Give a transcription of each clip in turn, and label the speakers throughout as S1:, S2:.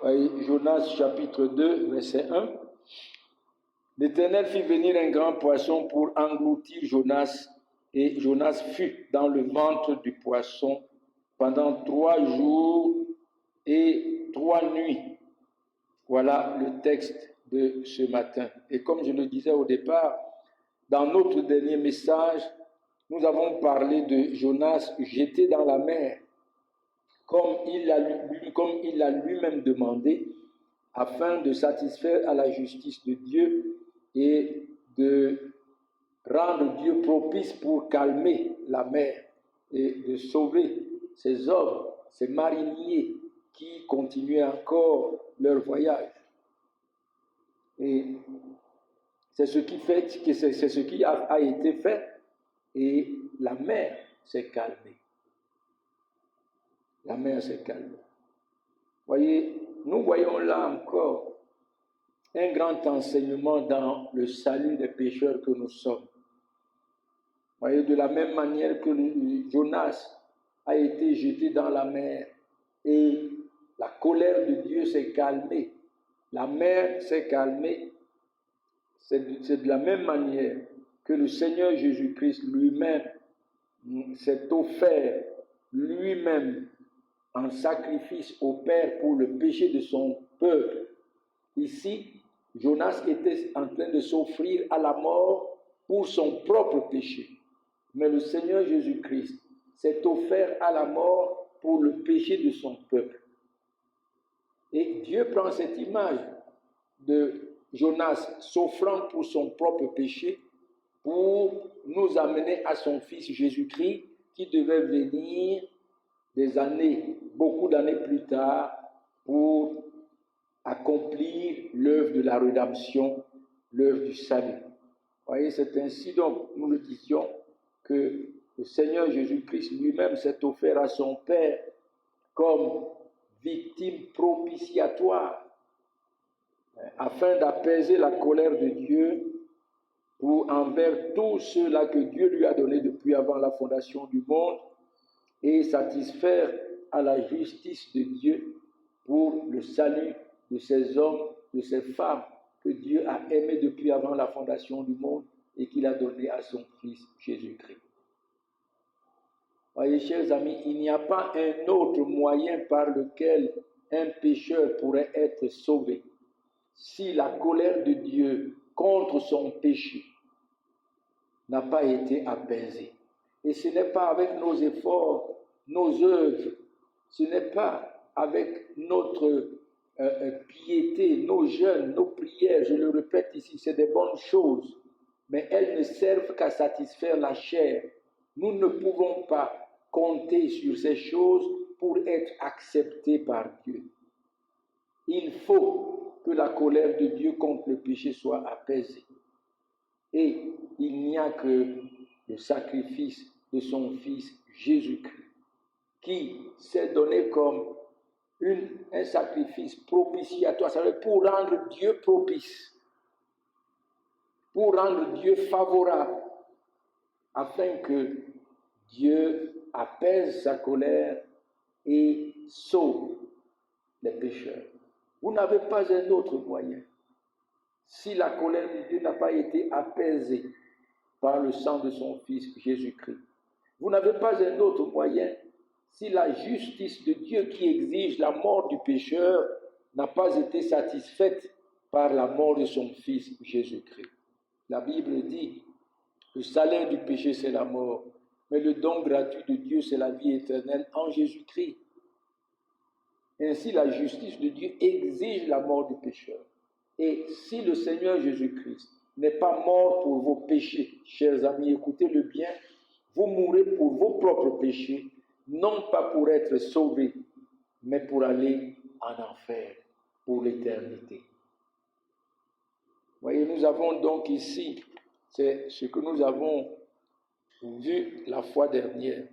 S1: Jonas chapitre 2, verset 1. L'Éternel fit venir un grand poisson pour engloutir Jonas, et Jonas fut dans le ventre du poisson pendant 3 jours et 3 nuits. Voilà le texte de ce matin. Et comme je le disais au départ, dans notre dernier message, nous avons parlé de Jonas jeté dans la mer, comme il a lui-même demandé, afin de satisfaire à la justice de Dieu et de rendre Dieu propice pour calmer la mer et de sauver ces hommes, ces mariniers qui continuaient encore leur voyage. Et c'est ce qui a été fait, et la mer s'est calmée. La mer s'est calmée. Voyez, nous voyons là encore un grand enseignement dans le salut des pécheurs que nous sommes. Voyez, de la même manière que Jonas a été jeté dans la mer et la colère de Dieu s'est calmée, la mer s'est calmée, c'est de la même manière que le Seigneur Jésus-Christ lui-même s'est offert lui-même en sacrifice au Père pour le péché de son peuple. Ici, Jonas était en train de s'offrir à la mort pour son propre péché. Mais le Seigneur Jésus-Christ s'est offert à la mort pour le péché de son peuple. Et Dieu prend cette image de Jonas s'offrant pour son propre péché pour nous amener à son Fils Jésus-Christ qui devait venir beaucoup d'années plus tard pour accomplir l'œuvre de la rédemption, l'œuvre du salut. Vous voyez, c'est ainsi donc, nous le disions, que le Seigneur Jésus-Christ lui-même s'est offert à son Père comme victime propitiatoire afin d'apaiser la colère de Dieu envers tous ceux-là que Dieu lui a donnés depuis avant la fondation du monde et satisfaire à la justice de Dieu pour le salut de ces hommes, de ces femmes que Dieu a aimés depuis avant la fondation du monde et qu'il a donné à son Fils Jésus-Christ. Voyez, chers amis, il n'y a pas un autre moyen par lequel un pécheur pourrait être sauvé si la colère de Dieu contre son péché n'a pas été apaisée. Et ce n'est pas avec nos efforts, nos œuvres, ce n'est pas avec notre piété, nos jeûnes, nos prières, je le répète ici, c'est des bonnes choses, mais elles ne servent qu'à satisfaire la chair. Nous ne pouvons pas compter sur ces choses pour être acceptés par Dieu. Il faut que la colère de Dieu contre le péché soit apaisée. Et il n'y a que le sacrifice de son Fils Jésus-Christ qui s'est donné comme un sacrifice propitiatoire, ça veut dire pour rendre Dieu propice, pour rendre Dieu favorable, afin que Dieu apaise sa colère et sauve les pécheurs. Vous n'avez pas un autre moyen. Si la colère de Dieu n'a pas été apaisée par le sang de son Fils Jésus-Christ, vous n'avez pas un autre moyen si la justice de Dieu qui exige la mort du pécheur n'a pas été satisfaite par la mort de son Fils Jésus-Christ. La Bible dit, le salaire du péché c'est la mort, mais le don gratuit de Dieu c'est la vie éternelle en Jésus-Christ. Ainsi, la justice de Dieu exige la mort du pécheur. Et si le Seigneur Jésus-Christ n'est pas mort pour vos péchés, chers amis, écoutez-le bien, vous mourrez pour vos propres péchés, non pas pour être sauvés, mais pour aller en enfer, pour l'éternité. Voyez, nous avons donc ici, c'est ce que nous avons vu la fois dernière.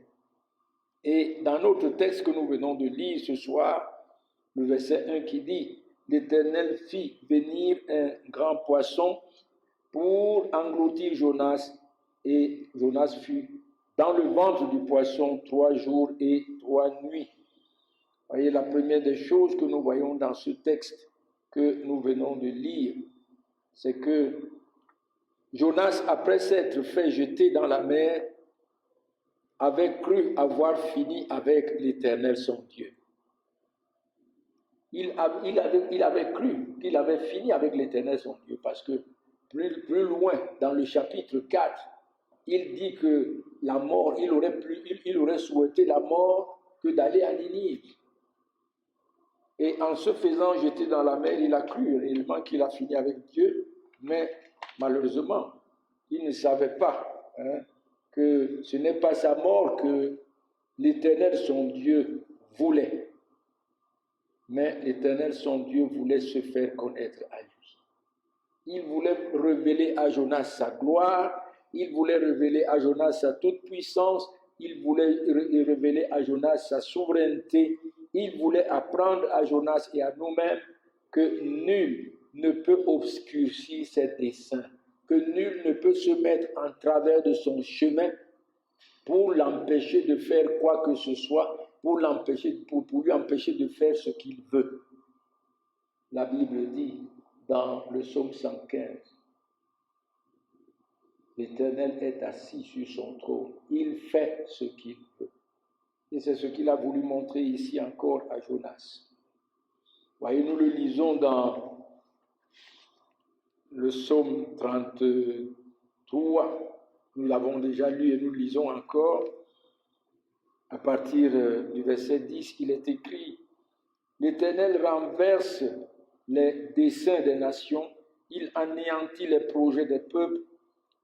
S1: Et dans notre texte que nous venons de lire ce soir, le verset 1 qui dit « L'Éternel fit venir un grand poisson pour engloutir Jonas, et Jonas fut dans le ventre du poisson 3 jours et 3 nuits. » Voyez, la première des choses que nous voyons dans ce texte que nous venons de lire, c'est que Jonas, après s'être fait jeter dans la mer, avait cru avoir fini avec l'Éternel son Dieu. Il avait cru qu'il avait fini avec l'Éternel son Dieu, parce que plus loin, dans le chapitre 4, il dit que la mort, il aurait souhaité la mort que d'aller à Ninive. Et en se faisant jeter dans la mer, il a cru réellement qu'il a fini avec Dieu, mais malheureusement, il ne savait pas que ce n'est pas sa mort que l'Éternel son Dieu voulait. Mais l'Éternel son Dieu voulait se faire connaître à lui. Il voulait révéler à Jonas sa gloire, il voulait révéler à Jonas sa toute-puissance, il voulait révéler à Jonas sa souveraineté, il voulait apprendre à Jonas et à nous-mêmes que nul ne peut obscurcir ses desseins, que nul ne peut se mettre en travers de son chemin pour l'empêcher de faire quoi que ce soit, pour lui empêcher de faire ce qu'il veut. La Bible dit dans le psaume 115, l'Éternel est assis sur son trône, il fait ce qu'il veut. Et c'est ce qu'il a voulu montrer ici encore à Jonas. Voyez, nous le lisons dans le psaume 33, nous l'avons déjà lu et nous le lisons encore. À partir du verset 10, il est écrit « L'Éternel renverse les desseins des nations, il anéantit les projets des peuples,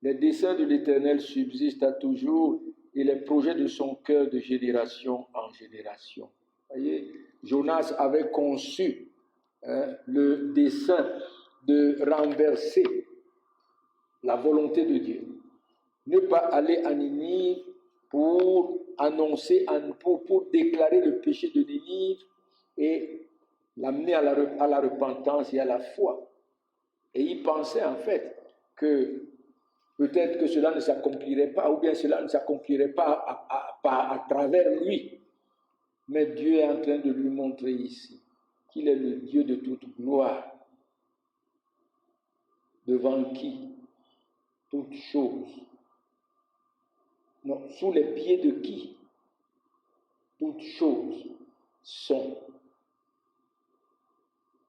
S1: les desseins de l'Éternel subsistent à toujours et les projets de son cœur de génération en génération. » Voyez, Jonas avait conçu le dessein de renverser la volonté de Dieu. Ne pas aller à Ninive pour annoncer, pour déclarer le péché de Ninive et l'amener à la repentance et à la foi. Et il pensait en fait que peut-être que cela ne s'accomplirait pas, ou bien cela ne s'accomplirait pas à travers lui. Mais Dieu est en train de lui montrer ici qu'il est le Dieu de toute gloire, devant qui toute chose, non, sous les pieds de qui toutes choses sont.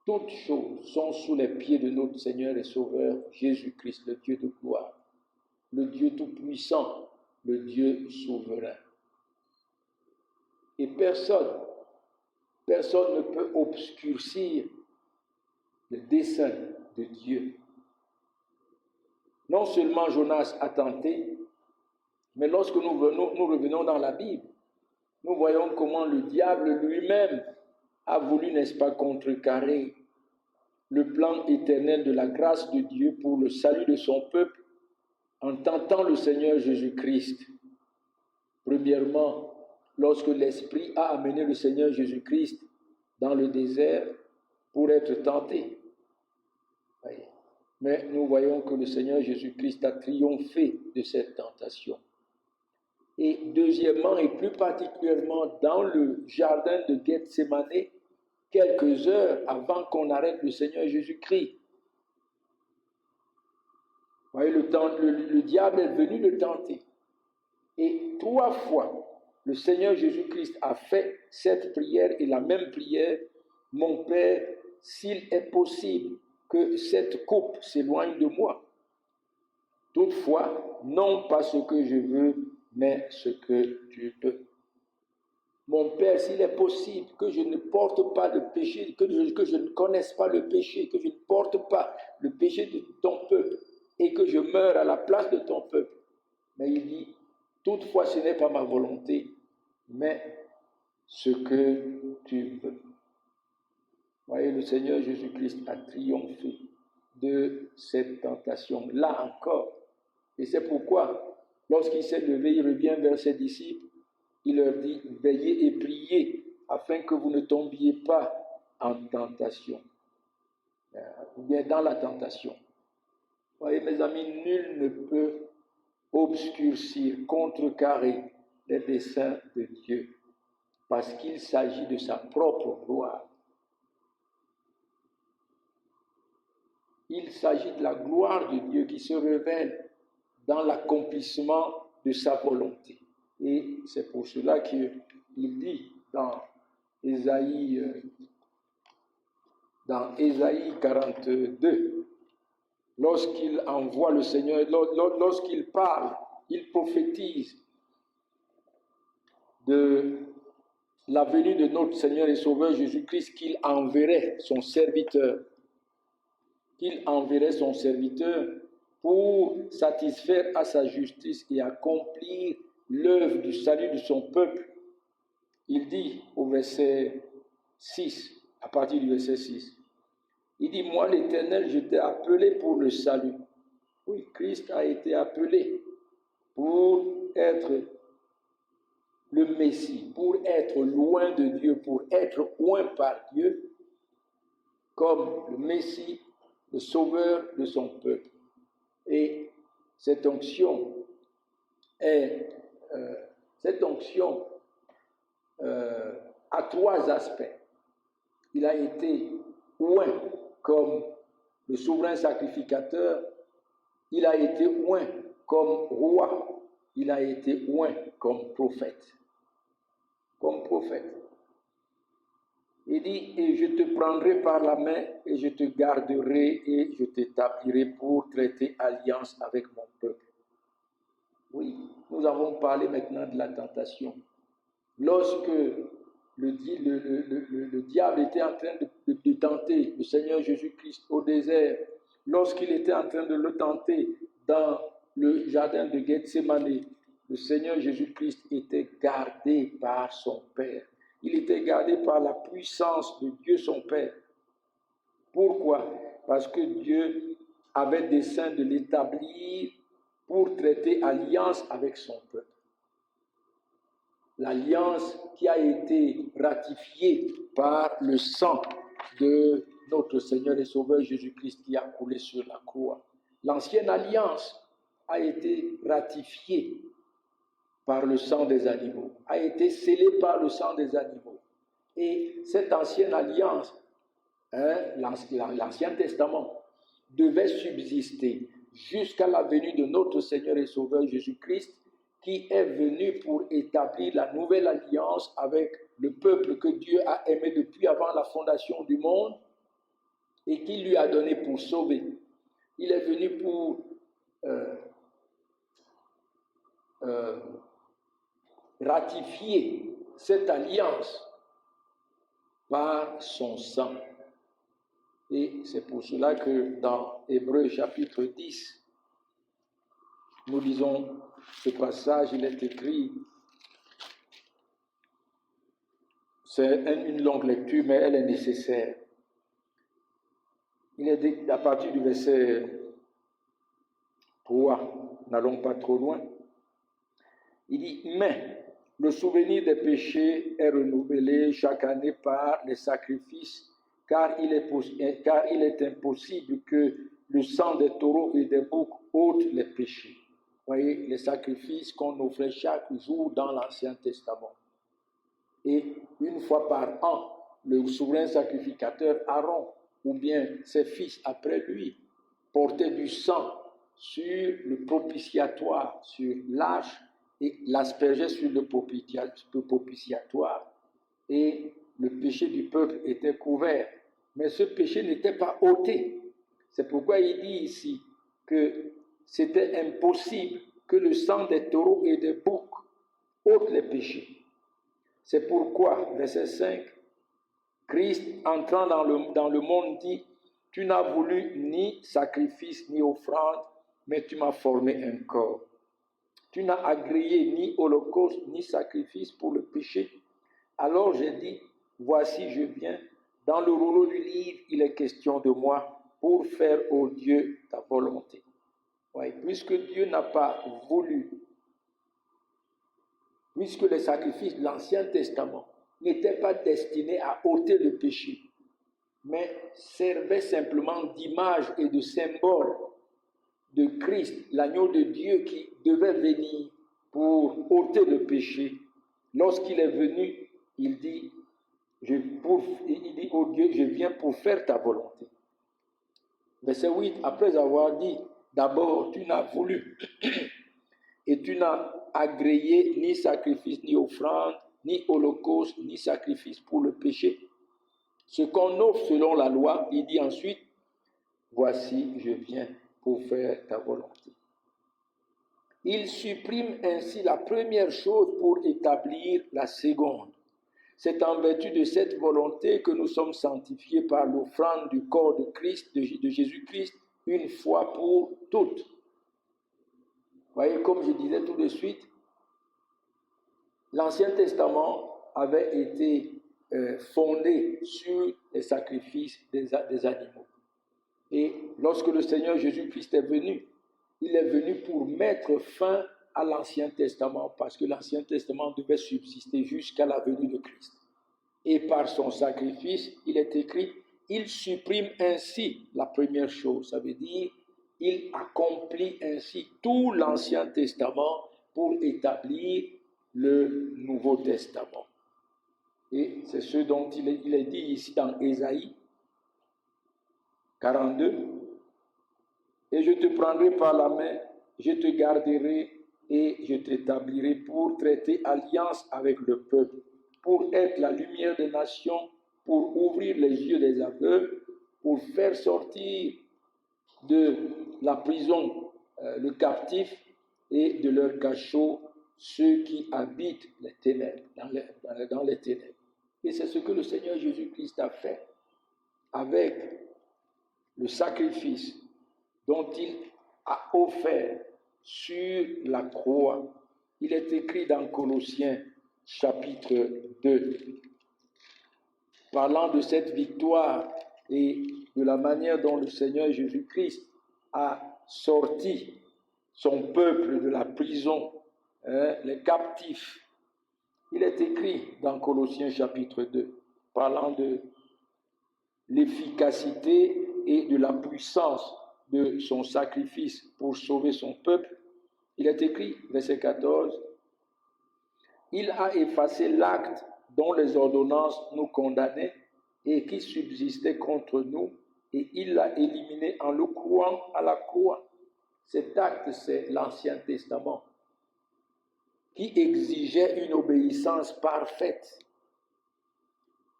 S1: Toutes choses sont sous les pieds de notre Seigneur et Sauveur Jésus-Christ, le Dieu de gloire, le Dieu tout-puissant, le Dieu souverain. Et personne ne peut obscurcir le dessein de Dieu. Non seulement Jonas a tenté, mais lorsque nous revenons dans la Bible, nous voyons comment le diable lui-même a voulu, n'est-ce pas, contrecarrer le plan éternel de la grâce de Dieu pour le salut de son peuple en tentant le Seigneur Jésus-Christ. Premièrement, lorsque l'Esprit a amené le Seigneur Jésus-Christ dans le désert pour être tenté. Mais nous voyons que le Seigneur Jésus-Christ a triomphé de cette tentation. Et deuxièmement, et plus particulièrement dans le jardin de Gethsémane, quelques heures avant qu'on arrête le Seigneur Jésus-Christ. Vous voyez, le diable est venu le tenter. Et 3 fois, le Seigneur Jésus-Christ a fait cette prière et la même prière. Mon Père, s'il est possible que cette coupe s'éloigne de moi. Toutefois, non pas ce que je veux, mais ce que tu veux. Mon Père, s'il est possible que je ne porte pas le péché, que je ne connaisse pas le péché, que je ne porte pas le péché de ton peuple et que je meure à la place de ton peuple. Mais il dit, toutefois, ce n'est pas ma volonté, mais ce que tu veux. Voyez, le Seigneur Jésus-Christ a triomphé de cette tentation, là encore. Et c'est pourquoi, lorsqu'il s'est levé, il revient vers ses disciples, il leur dit, veillez et priez, afin que vous ne tombiez pas en tentation, ou bien dans la tentation. Voyez, mes amis, nul ne peut obscurcir, contrecarrer les desseins de Dieu. parce qu'il s'agit de sa propre gloire. Il s'agit de la gloire de Dieu qui se révèle dans l'accomplissement de sa volonté. Et c'est pour cela qu'il dit dans Ésaïe 42, lorsqu'il envoie le Seigneur, lorsqu'il parle, il prophétise de la venue de notre Seigneur et Sauveur Jésus-Christ, qu'il enverrait son serviteur pour satisfaire à sa justice et accomplir l'œuvre du salut de son peuple. Il dit au verset 6, à partir du verset 6, il dit, moi l'Éternel, je t'ai appelé pour le salut. Oui, Christ a été appelé pour être le Messie, pour être loin de Dieu, pour être loin par Dieu, comme le Messie, le sauveur de son peuple. Et cette onction a trois aspects. Il a été oint comme le souverain sacrificateur, il a été oint comme roi, il a été oint comme prophète. Il dit, et je te prendrai par la main, et je te garderai, et je t'établirai pour traiter alliance avec mon peuple. Oui, nous avons parlé maintenant de la tentation. Lorsque le diable était en train de tenter le Seigneur Jésus-Christ au désert, lorsqu'il était en train de le tenter dans le jardin de Gethsémane, le Seigneur Jésus-Christ était gardé par son Père. Il était gardé par la puissance de Dieu son Père. Pourquoi? Parce que Dieu avait dessein de l'établir pour traiter alliance avec son peuple. L'alliance qui a été ratifiée par le sang de notre Seigneur et Sauveur Jésus-Christ qui a coulé sur la croix. L'ancienne alliance a été ratifiée par le sang des animaux, a été scellée par le sang des animaux. Et cette ancienne alliance, l'Ancien Testament, devait subsister jusqu'à la venue de notre Seigneur et Sauveur Jésus-Christ, qui est venu pour établir la nouvelle alliance avec le peuple que Dieu a aimé depuis avant la fondation du monde et qui lui a donné pour sauver. Il est venu pour ratifier cette alliance par son sang. Et c'est pour cela que dans Hébreux chapitre 10, nous lisons ce passage, il est écrit, c'est une longue lecture, mais elle est nécessaire. Il est dit à partir du verset 3, n'allons pas trop loin, il dit, mais le souvenir des péchés est renouvelé chaque année par les sacrifices, car il est impossible que le sang des taureaux et des boucs ôte les péchés. Vous voyez, les sacrifices qu'on offrait chaque jour dans l'Ancien Testament. Et une fois par an, le souverain sacrificateur Aaron, ou bien ses fils après lui, portaient du sang sur le propitiatoire, sur l'arche, et l'aspergeaient sur le propitiatoire. Et le péché du peuple était couvert. Mais ce péché n'était pas ôté. C'est pourquoi il dit ici que c'était impossible que le sang des taureaux et des boucs ôte les péchés. C'est pourquoi, verset 5, Christ, entrant dans le monde, dit, « Tu n'as voulu ni sacrifice ni offrande, mais tu m'as formé un corps. Tu n'as agréé ni holocauste ni sacrifice pour le péché. Alors j'ai dit, voici je viens. Dans le rouleau du livre, il est question de moi pour faire, ô Dieu, ta volonté. » Oui, puisque Dieu n'a pas voulu, puisque les sacrifices de l'Ancien Testament n'étaient pas destinés à ôter le péché, mais servaient simplement d'image et de symbole de Christ, l'agneau de Dieu qui devait venir pour ôter le péché. Lorsqu'il est venu, il dit, oh Dieu, je viens pour faire ta volonté. Verset 8, après avoir dit, d'abord, tu n'as voulu et tu n'as agréé ni sacrifice, ni offrande, ni holocauste, ni sacrifice pour le péché. Ce qu'on offre selon la loi, il dit ensuite, voici, je viens pour faire ta volonté. Il supprime ainsi la première chose pour établir la seconde. C'est en vertu de cette volonté que nous sommes sanctifiés par l'offrande du corps de Christ, de Jésus-Christ, une fois pour toutes. Vous voyez, comme je disais tout de suite, l'Ancien Testament avait été fondé sur les sacrifices des animaux. Et lorsque le Seigneur Jésus-Christ est venu, il est venu pour mettre fin à l'Ancien Testament, parce que l'Ancien Testament devait subsister jusqu'à la venue de Christ. Et par son sacrifice, il est écrit, il supprime ainsi la première chose. Ça veut dire, il accomplit ainsi tout l'Ancien Testament pour établir le Nouveau Testament. Et c'est ce dont il est dit ici dans Ésaïe 42. Et je te prendrai par la main, je te garderai et je t'établirai pour traiter alliance avec le peuple, pour être la lumière des nations, pour ouvrir les yeux des aveugles, pour faire sortir de la prison le captif et de leur cachot ceux qui habitent les ténèbres, dans les ténèbres. Et c'est ce que le Seigneur Jésus-Christ a fait avec le sacrifice dont il a offert sur la croix. Il est écrit dans Colossiens chapitre 2, parlant de cette victoire et de la manière dont le Seigneur Jésus-Christ a sorti son peuple de la prison, les captifs. Il est écrit dans Colossiens chapitre 2, parlant de l'efficacité et de la puissance de son sacrifice pour sauver son peuple. Il est écrit, verset 14, « Il a effacé l'acte dont les ordonnances nous condamnaient et qui subsistait contre nous, et il l'a éliminé en le clouant à la croix. » Cet acte, c'est l'Ancien Testament, qui exigeait une obéissance parfaite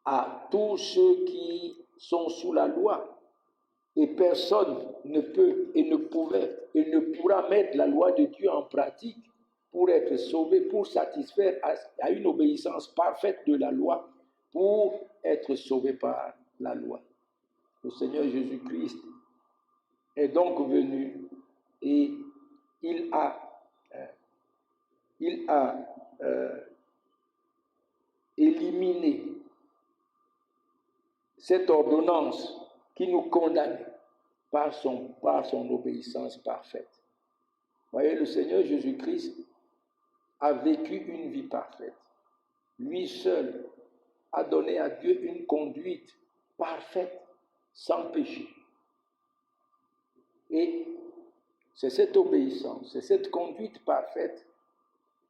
S1: à tous ceux qui sont sous la loi. Et personne ne peut et ne pouvait et ne pourra mettre la loi de Dieu en pratique pour être sauvé, pour satisfaire à une obéissance parfaite de la loi, pour être sauvé par la loi. Le Seigneur Jésus-Christ est donc venu et il a éliminé cette ordonnance qui nous condamnait par son obéissance parfaite. Vous voyez, le Seigneur Jésus-Christ a vécu une vie parfaite. Lui seul a donné à Dieu une conduite parfaite, sans péché. Et c'est cette obéissance, c'est cette conduite parfaite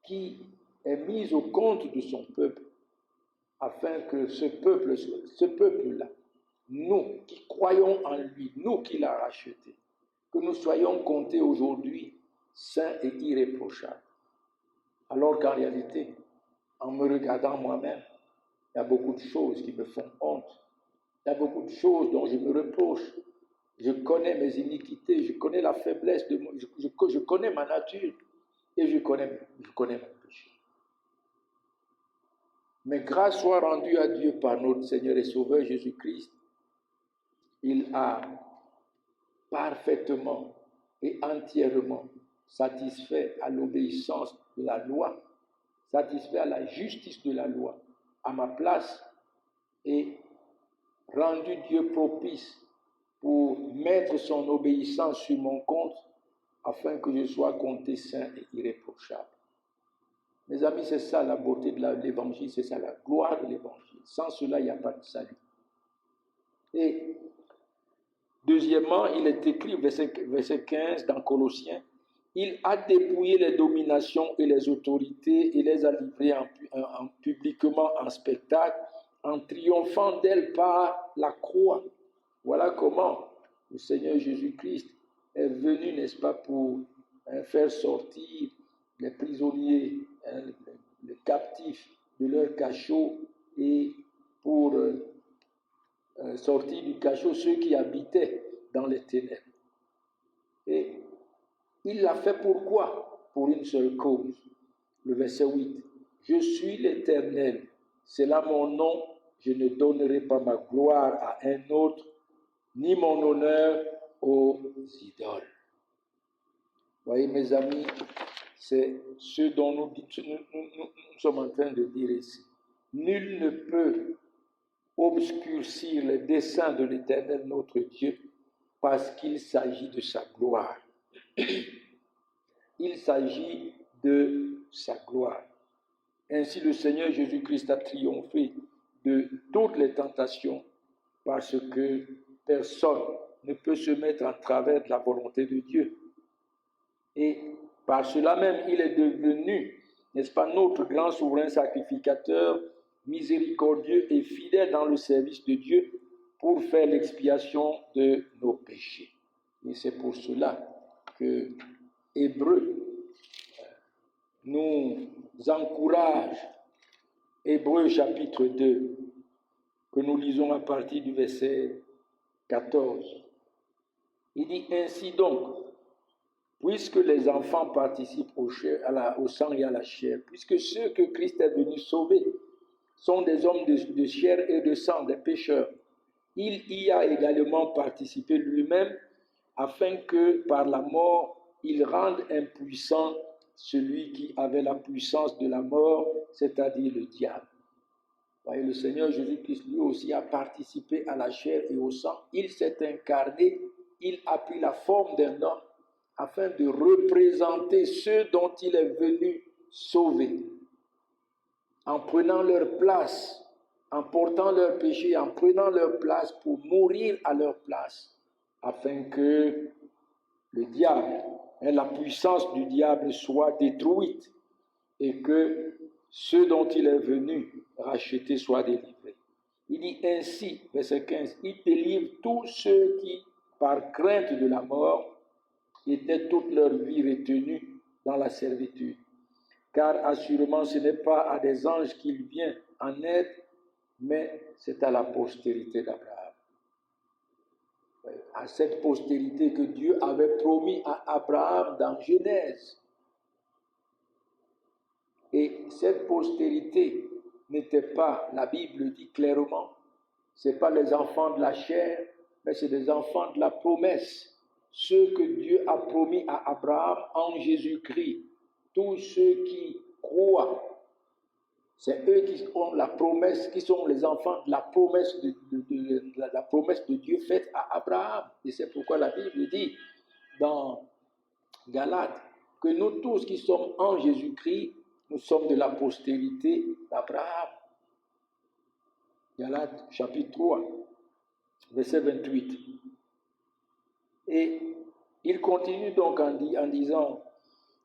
S1: qui est mise au compte de son peuple, afin que ce peuple-là, nous qui croyons en lui, nous qui l'a racheté, que nous soyons comptés aujourd'hui saints et irréprochables. Alors qu'en réalité, en me regardant moi-même, il y a beaucoup de choses qui me font honte. Il y a beaucoup de choses dont je me reproche. Je connais mes iniquités, je connais la faiblesse de moi, je connais ma nature et je connais mon péché. Mais grâce soit rendue à Dieu par notre Seigneur et Sauveur Jésus-Christ. Il a parfaitement et entièrement satisfait à l'obéissance de la loi, satisfait à la justice de la loi, à ma place, et rendu Dieu propice pour mettre son obéissance sur mon compte, afin que je sois compté saint et irréprochable. Mes amis, c'est ça la beauté de l'évangile, c'est ça la gloire de l'évangile. Sans cela, il n'y a pas de salut. Et deuxièmement, il est écrit, verset 15 dans Colossiens, Il a dépouillé les dominations et les autorités et les a livrées publiquement en spectacle, en triomphant d'elles par la croix. Voilà comment le Seigneur Jésus-Christ est venu, n'est-ce pas, pour faire sortir les prisonniers, les captifs de leur cachot et pour sortir du cachot ceux qui habitaient dans les ténèbres. Et il l'a fait pourquoi? Pour une seule cause. Le verset 8. Je suis l'Éternel, c'est là mon nom, je ne donnerai pas ma gloire à un autre, ni mon honneur aux idoles. Voyez mes amis, c'est ce dont nous sommes en train de dire ici. Nul ne peut obscurcir les desseins de l'Éternel notre Dieu parce qu'il s'agit de sa gloire. Il s'agit de sa gloire. Ainsi, le Seigneur Jésus-Christ a triomphé de toutes les tentations parce que personne ne peut se mettre en travers de la volonté de Dieu. Et par cela même, il est devenu, n'est-ce pas, notre grand souverain sacrificateur, miséricordieux et fidèle dans le service de Dieu pour faire l'expiation de nos péchés. Et c'est pour cela que Hébreux nous encourage, Hébreux chapitre 2, que nous lisons à partir du verset 14. Il dit ainsi donc, puisque les enfants participent au sang et à la chair, puisque ceux que Christ est venu sauver sont des hommes de chair et de sang, des pécheurs, il y a également participé lui-même afin que par la mort, il rende impuissant celui qui avait la puissance de la mort, c'est-à-dire le diable. Voyez, le Seigneur Jésus-Christ lui aussi a participé à la chair et au sang. Il s'est incarné, il a pris la forme d'un homme afin de représenter ceux dont il est venu sauver. En prenant leur place, en portant leur péché, en prenant leur place pour mourir à leur place, afin que le diable, la puissance du diable soit détruite et que ceux dont il est venu racheter soient délivrés. Il dit ainsi, verset 15, il délivre tous ceux qui, par crainte de la mort, étaient toute leur vie retenus dans la servitude. Car assurément, ce n'est pas à des anges qu'il vient en aide, mais c'est à la postérité d'Abraham. À cette postérité que Dieu avait promis à Abraham dans Genèse. Et cette postérité n'était pas, la Bible dit clairement, ce n'est pas les enfants de la chair, mais c'est des enfants de la promesse. Ceux que Dieu a promis à Abraham en Jésus-Christ. Tous ceux qui croient, c'est eux qui ont la promesse, qui sont les enfants de la promesse la promesse de Dieu faite à Abraham. Et c'est pourquoi la Bible dit dans Galates que nous tous qui sommes en Jésus-Christ, nous sommes de la postérité d'Abraham. Galates chapitre 3, verset 28. Et il continue donc en disant,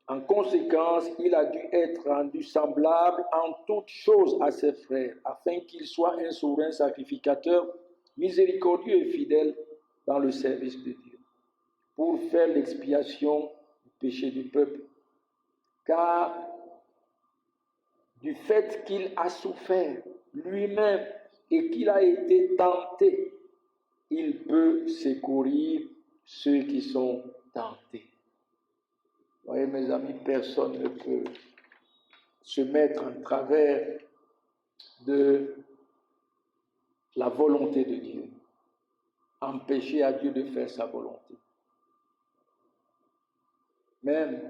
S1: en conséquence, il a dû être rendu semblable en toutes choses à ses frères, afin qu'il soit un souverain sacrificateur, miséricordieux et fidèle dans le service de Dieu, pour faire l'expiation du péché du peuple. Car du fait qu'il a souffert lui-même et qu'il a été tenté, il peut secourir ceux qui sont tentés. Vous voyez, mes amis, personne ne peut se mettre en travers de la volonté de Dieu, empêcher à Dieu de faire sa volonté. Même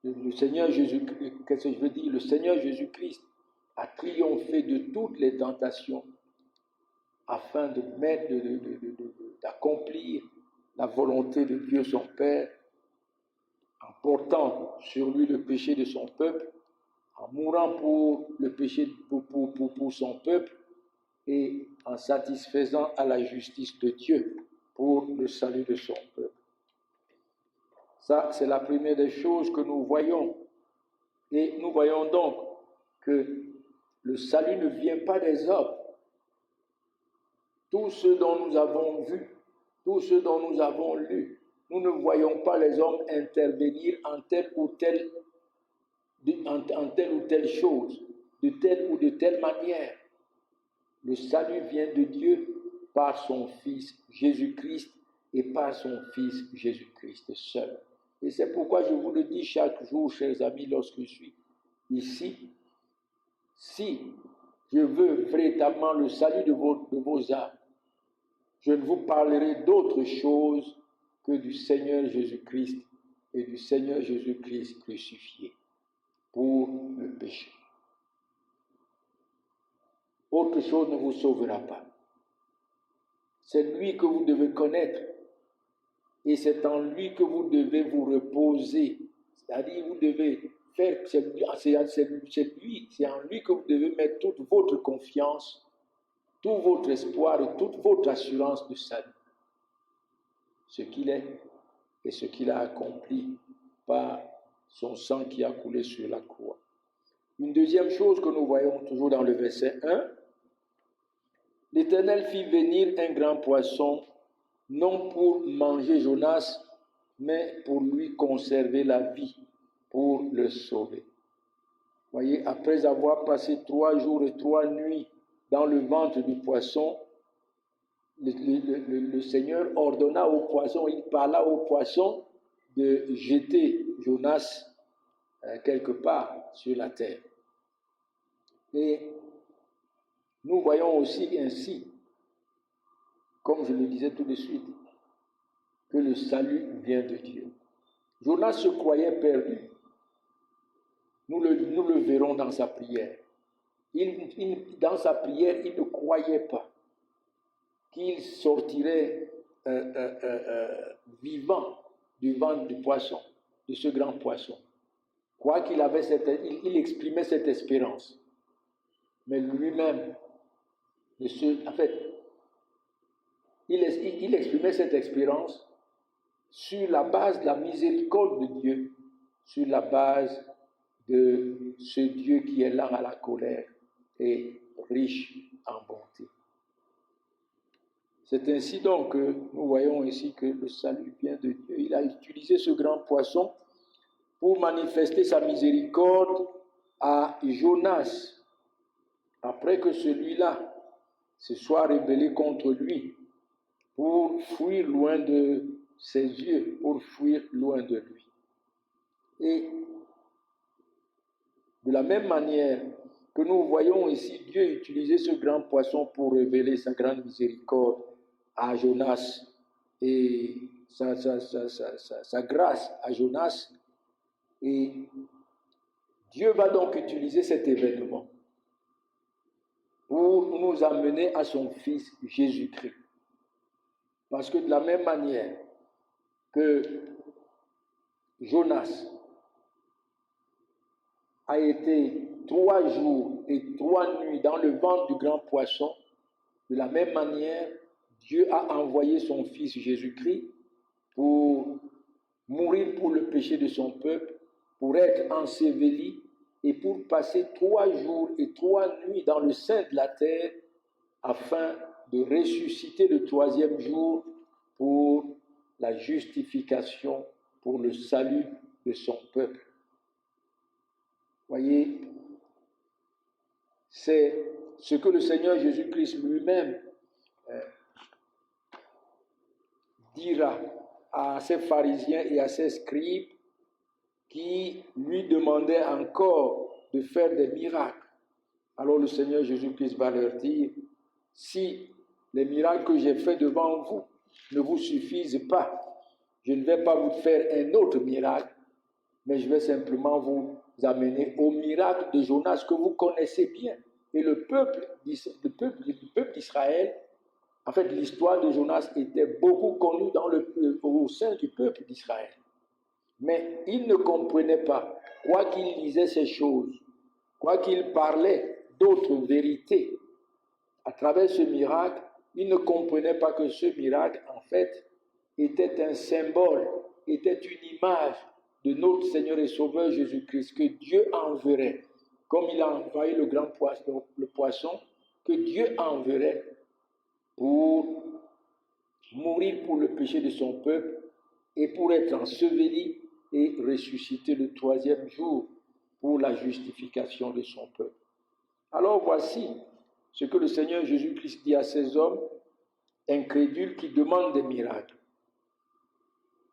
S1: le Seigneur Jésus-Christ, qu'est-ce que je veux dire? Le Seigneur Jésus-Christ a triomphé de toutes les tentations afin d'accomplir la volonté de Dieu son Père, en portant sur lui le péché de son peuple, en mourant pour le péché pour son peuple et en satisfaisant à la justice de Dieu pour le salut de son peuple. Ça, c'est la première des choses que nous voyons. Et nous voyons donc que le salut ne vient pas des hommes. Tout ce dont nous avons vu, tout ce dont nous avons lu, nous ne voyons pas les hommes intervenir en telle ou telle chose, de telle ou de telle manière. Le salut vient de Dieu par son Fils Jésus-Christ et par son Fils Jésus-Christ seul. Et c'est pourquoi je vous le dis chaque jour, chers amis, lorsque je suis ici, si je veux véritablement le salut de vos âmes, je ne vous parlerai d'autre chose que du Seigneur Jésus-Christ et du Seigneur Jésus-Christ crucifié pour le péché. Autre chose ne vous sauvera pas. C'est lui que vous devez connaître et c'est en lui que vous devez vous reposer. C'est-à-dire, vous devez faire, c'est en lui que vous devez mettre toute votre confiance, tout votre espoir et toute votre assurance de salut. Ce qu'il est et ce qu'il a accompli par son sang qui a coulé sur la croix. Une deuxième chose que nous voyons toujours dans le verset 1, l'Éternel fit venir un grand poisson, non pour manger Jonas, mais pour lui conserver la vie, pour le sauver. Voyez, après avoir passé 3 jours et 3 nuits dans le ventre du poisson, le Seigneur ordonna au poisson, il parla au poisson de jeter Jonas quelque part sur la terre. Et nous voyons aussi ainsi, comme je le disais tout de suite, que le salut vient de Dieu. Jonas se croyait perdu. Nous le verrons dans sa prière. Dans sa prière, il ne croyait pas qu'il sortirait vivant du ventre du poisson, de ce grand poisson. Quoi qu'il avait il exprimait cette espérance. Mais lui-même, il exprimait cette espérance sur la base de la miséricorde de Dieu, sur la base de ce Dieu qui est lent à la colère et riche en bonté. C'est ainsi donc que nous voyons ici que le salut vient de Dieu. Il a utilisé ce grand poisson pour manifester sa miséricorde à Jonas, après que celui-là se soit rebellé contre lui, pour fuir loin de ses yeux, pour fuir loin de lui. Et de la même manière que nous voyons ici Dieu utiliser ce grand poisson pour révéler sa grande miséricorde à Jonas et sa grâce à Jonas, et Dieu va donc utiliser cet événement pour nous amener à son Fils Jésus-Christ. Parce que de la même manière que Jonas a été 3 jours et 3 nuits dans le ventre du grand poisson, de la même manière, Dieu a envoyé son Fils Jésus-Christ pour mourir pour le péché de son peuple, pour être enseveli et pour passer 3 jours et 3 nuits dans le sein de la terre afin de ressusciter le 3e jour pour la justification, pour le salut de son peuple. Voyez, c'est ce que le Seigneur Jésus-Christ lui-même dira à ces pharisiens et à ces scribes qui lui demandaient encore de faire des miracles. Alors le Seigneur Jésus-Christ va leur dire, si les miracles que j'ai faits devant vous ne vous suffisent pas, je ne vais pas vous faire un autre miracle, mais je vais simplement vous amener au miracle de Jonas que vous connaissez bien. Et le peuple d'Israël, en fait, l'histoire de Jonas était beaucoup connue au sein du peuple d'Israël. Mais il ne comprenait pas, quoi qu'il disait ces choses, quoi qu'il parlait d'autres vérités, à travers ce miracle, il ne comprenait pas que ce miracle, en fait, était un symbole était une image de notre Seigneur et Sauveur Jésus-Christ, que Dieu enverrait, comme il a envoyé le grand poisson, que Dieu enverrait pour mourir pour le péché de son peuple et pour être enseveli et ressuscité le troisième jour pour la justification de son peuple. Alors voici ce que le Seigneur Jésus-Christ dit à ces hommes incrédules qui demandent des miracles.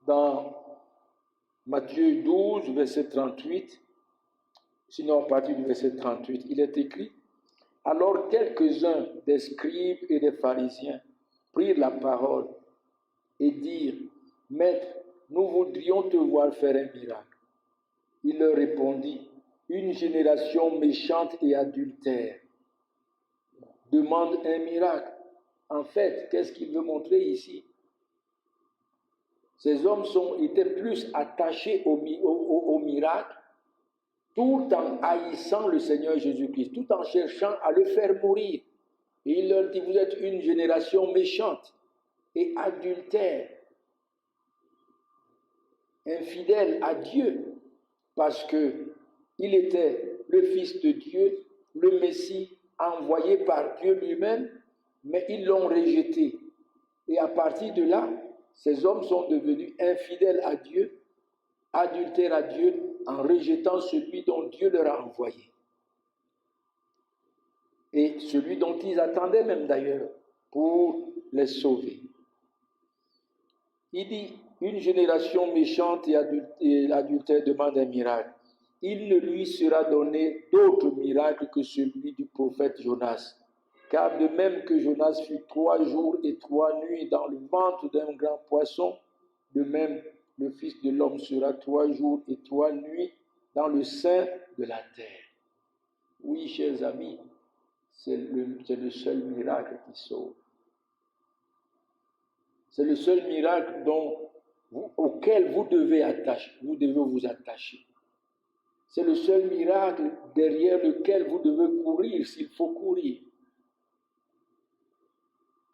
S1: Dans Matthieu 12, verset 38, sinon à partir du verset 38, il est écrit: alors quelques-uns des scribes et des pharisiens prirent la parole et dirent: Maître, nous voudrions te voir faire un miracle. Il leur répondit: une génération méchante et adultère demande un miracle. En fait, qu'est-ce qu'il veut montrer ici? Ces hommes étaient plus attachés au miracle, tout en haïssant le Seigneur Jésus-Christ, tout en cherchant à le faire mourir. Et il leur dit: vous êtes une génération méchante et adultère, infidèle à Dieu, parce qu'il était le Fils de Dieu, le Messie envoyé par Dieu lui-même, mais ils l'ont rejeté. Et à partir de là, ces hommes sont devenus infidèles à Dieu, adultères à Dieu, en rejetant celui dont Dieu leur a envoyé. Et celui dont ils attendaient même d'ailleurs pour les sauver. Il dit: une génération méchante et adultère demande un miracle. Il ne lui sera donné d'autre miracle que celui du prophète Jonas. Car de même que Jonas fut 3 jours et 3 nuits dans le ventre d'un grand poisson, de même le Fils de l'homme sera 3 jours et 3 nuits dans le sein de la terre. Oui, chers amis, c'est le seul miracle qui sauve. C'est le seul miracle auquel vous devez vous attacher. C'est le seul miracle derrière lequel vous devez courir s'il faut courir.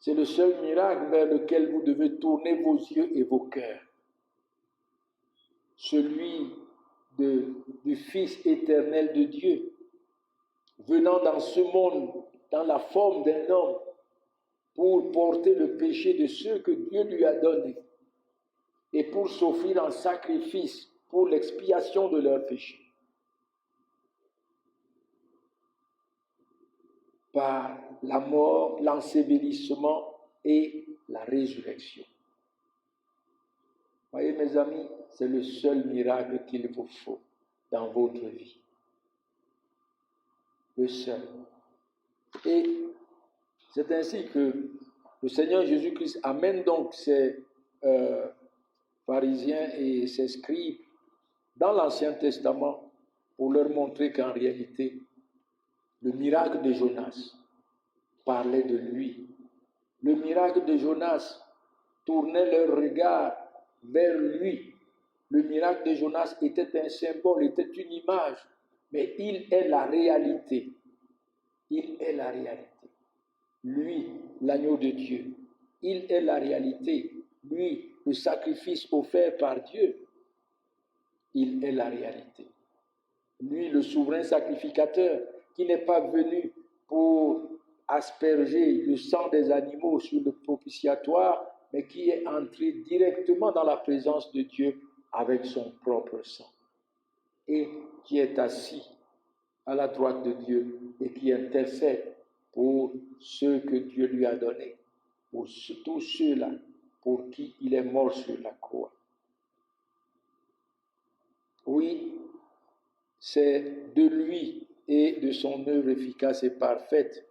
S1: C'est le seul miracle vers lequel vous devez tourner vos yeux et vos cœurs. Celui du Fils éternel de Dieu, venant dans ce monde dans la forme d'un homme pour porter le péché de ceux que Dieu lui a donnés et pour s'offrir en sacrifice pour l'expiation de leurs péchés. Par la mort, l'ensevelissement et la résurrection. Voyez mes amis, c'est le seul miracle qu'il vous faut dans votre vie. Le seul. Et c'est ainsi que le Seigneur Jésus-Christ amène donc ces pharisiens et ces scribes dans l'Ancien Testament pour leur montrer qu'en réalité, le miracle de Jonas parlait de lui. Le miracle de Jonas tournait leur regard vers lui. Le miracle de Jonas était un symbole, était une image, mais il est la réalité. Il est la réalité. Lui, l'agneau de Dieu, il est la réalité. Lui, le sacrifice offert par Dieu, il est la réalité. Lui, le souverain sacrificateur, qui n'est pas venu pour asperger le sang des animaux sur le propitiatoire, mais qui est entré directement dans la présence de Dieu avec son propre sang, et qui est assis à la droite de Dieu et qui intercède pour ceux que Dieu lui a donnés, pour tous ceux-là pour qui il est mort sur la croix. Oui, c'est de lui et de son œuvre efficace et parfaite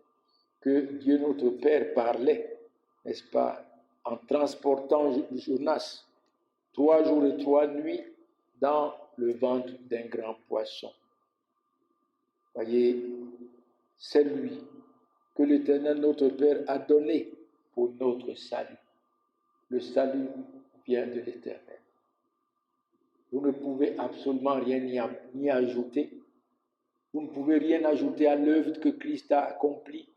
S1: que Dieu notre Père parlait, n'est-ce pas, en transportant Jonas 3 jours et 3 nuits dans le ventre d'un grand poisson. Voyez, c'est lui que l'Éternel notre Père a donné pour notre salut. Le salut vient de l'Éternel. Vous ne pouvez absolument rien y ajouter. Vous ne pouvez rien ajouter à l'œuvre que Christ a accomplie.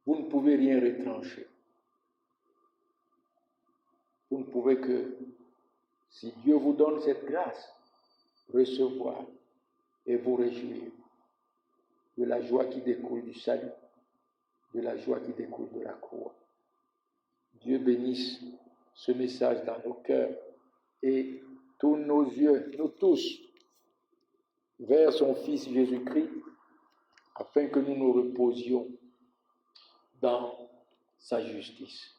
S1: Vous ne pouvez rien retrancher. Vous ne pouvez que Si Dieu vous donne cette grâce, recevoir et vous réjouir de la joie qui découle du salut, de la joie qui découle de la croix. Dieu bénisse ce message dans nos cœurs et tourne nos yeux, nous tous, vers son Fils Jésus-Christ, afin que nous nous reposions dans sa justice.